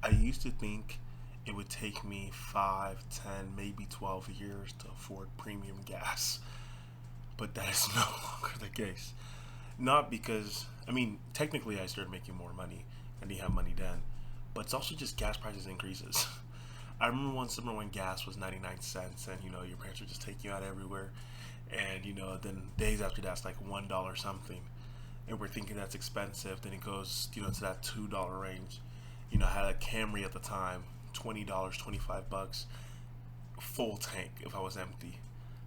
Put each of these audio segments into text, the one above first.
I used to think it would take me 5, 10, maybe 12 years to afford premium gas, but that is no longer the case. Not because, I mean, technically I started making more money. I didn't have money then, but it's also just gas prices increases. I remember one summer when gas was 99 cents and your parents would just take you out everywhere. And then days after that's like $1 something. And we're thinking that's expensive. Then it goes, to that $2 range. I had a Camry at the time, $20, 25 bucks, full tank if I was empty.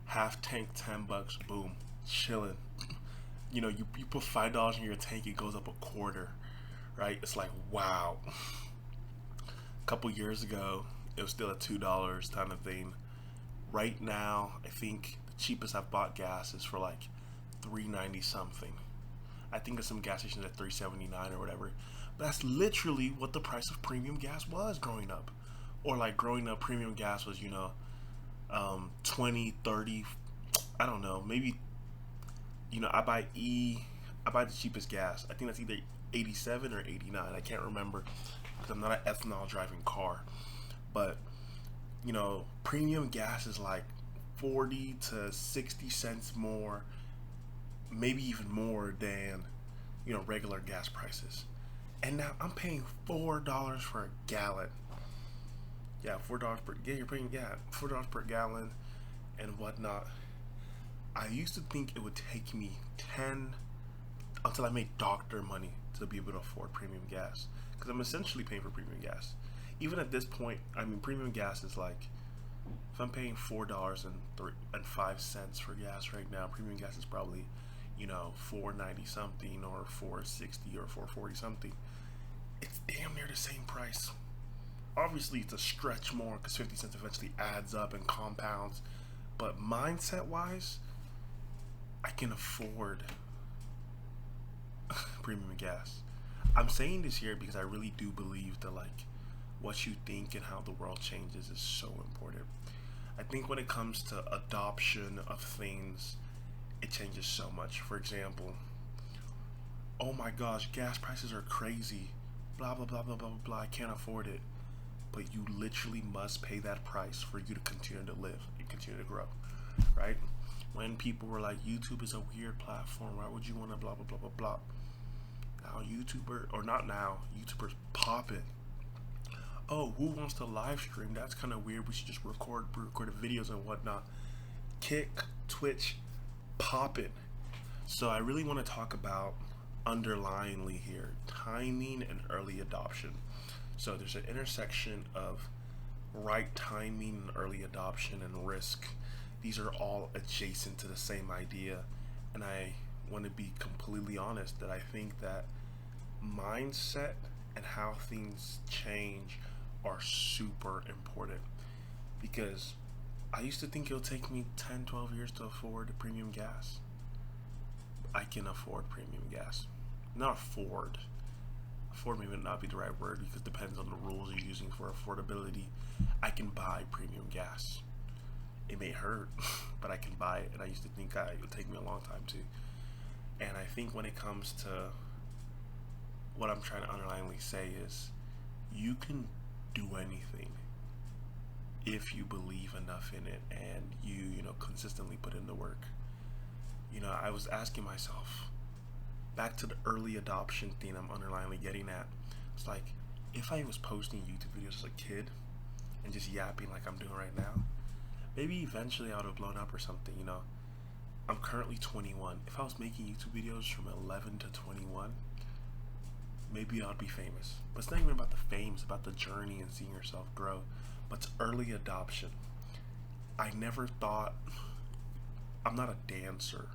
Half tank, $10, boom, chilling. You put $5 in your tank, it goes up a quarter, right? It's like wow. A couple years ago, it was still at $2 kind of thing. Right now, I think the cheapest I've bought gas is for like 3.90 something. I think at some gas stations at 3.79 or whatever. But that's literally what the price of premium gas was growing up. Or like growing up, premium gas was 20, 30. I don't know, maybe I buy the cheapest gas. I think that's either 87 or 89. I can't remember because I'm not an ethanol driving car. But premium gas is like 40 to 60 cents more, maybe even more than regular gas prices. And now I'm paying $4 for a gallon. Yeah, $4 per. Yeah, you're paying $4 per gallon and whatnot. I used to think it would take me 10 until I made doctor money to be able to afford premium gas because I'm essentially paying for premium gas. Even at this point, I mean, premium gas is like if I'm paying $4.05 for gas right now, premium gas is probably 4.90 something or 4.60 or 4.40 something. It's damn near the same price. Obviously, it's a stretch more because 50 cents eventually adds up and compounds. But mindset wise, I can afford premium gas. I'm saying this here because I really do believe that like what you think and how the world changes is so important. I think when it comes to adoption of things, it changes so much. For example, oh my gosh, gas prices are crazy. Blah blah blah blah blah blah. I can't afford it. But you literally must pay that price for you to continue to live and continue to grow, right? When people were like, YouTube is a weird platform, why would you want to blah blah blah blah blah? Now YouTuber or not now, YouTubers popping. Oh, who wants to live stream? That's kind of weird. We should just record videos and whatnot. Kick, Twitch, popping. So I really want to talk about underlyingly here timing and early adoption. So there's an intersection of right timing and early adoption and risk. These are all adjacent to the same idea. And I want to be completely honest that I think that mindset and how things change are super important. Because I used to think it'll take me 10, 12 years to afford premium gas. I can afford premium gas. Not afford. Afford may not be the right word because it depends on the rules you're using for affordability. I can buy premium gas. It may hurt, but I can buy it. And I used to think it would take me a long time to. And I think when it comes to what I'm trying to underlyingly say is you can do anything if you believe enough in it and you consistently put in the work. I was asking myself back to the early adoption thing I'm underlyingly getting at. It's like if I was posting YouTube videos as a kid and just yapping like I'm doing right now, maybe eventually I would have blown up or something. I'm currently 21. If I was making YouTube videos from 11 to 21, maybe I'd be famous. But it's not even about the fame, it's about the journey and seeing yourself grow. But it's early adoption. I never thought, I'm not a dancer.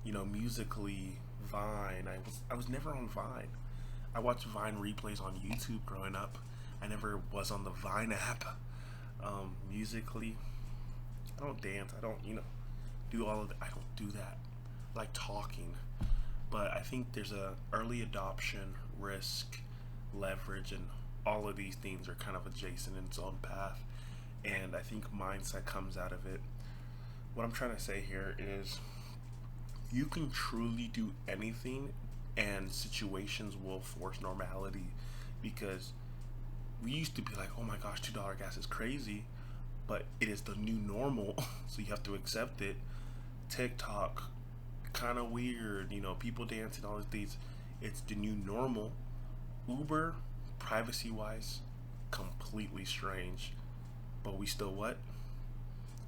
Musically, Vine, I was never on Vine. I watched Vine replays on YouTube growing up. I never was on the Vine app. Musically, I don't dance. I don't, do all of that. I don't do that. I like talking. But I think there's a early adoption, risk, leverage, and all of these things are kind of adjacent in its own path. And I think mindset comes out of it. What I'm trying to say here is you can truly do anything and situations will force normality because we used to be like, oh my gosh, $2 gas is crazy, but it is the new normal, so you have to accept it. TikTok, kind of weird, people dancing, all these things. It's the new normal. Uber, privacy wise, completely strange, but we still what?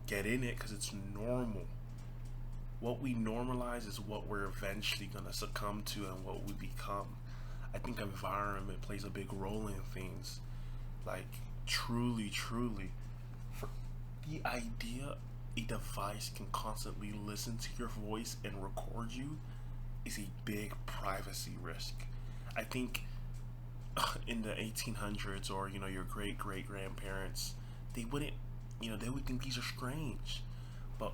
Get in it because it's normal. What we normalize is what we're eventually going to succumb to and what we become. I think environment plays a big role in things. Like, truly, truly, for the idea a device can constantly listen to your voice and record you is a big privacy risk. I think in the 1800s, or your great great grandparents, they wouldn't, they would think these are strange. But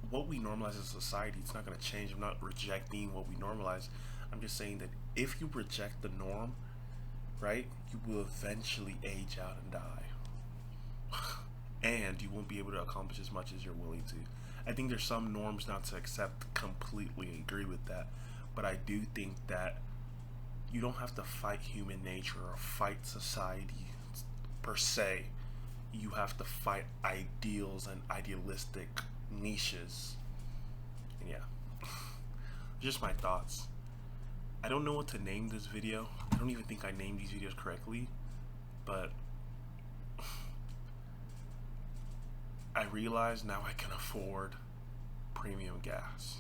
what we normalize as a society, it's not going to change. I'm not rejecting what we normalize. I'm just saying that if you reject the norm, right, you will eventually age out and die. And you won't be able to accomplish as much as you're willing to. I think there's some norms not to accept completely, agree with that. But I do think that you don't have to fight human nature or fight society per se. You have to fight ideals and idealistic niches. And yeah, just my thoughts. I don't know what to name this video. I don't even think I named these videos correctly, but I realize now I can afford premium gas.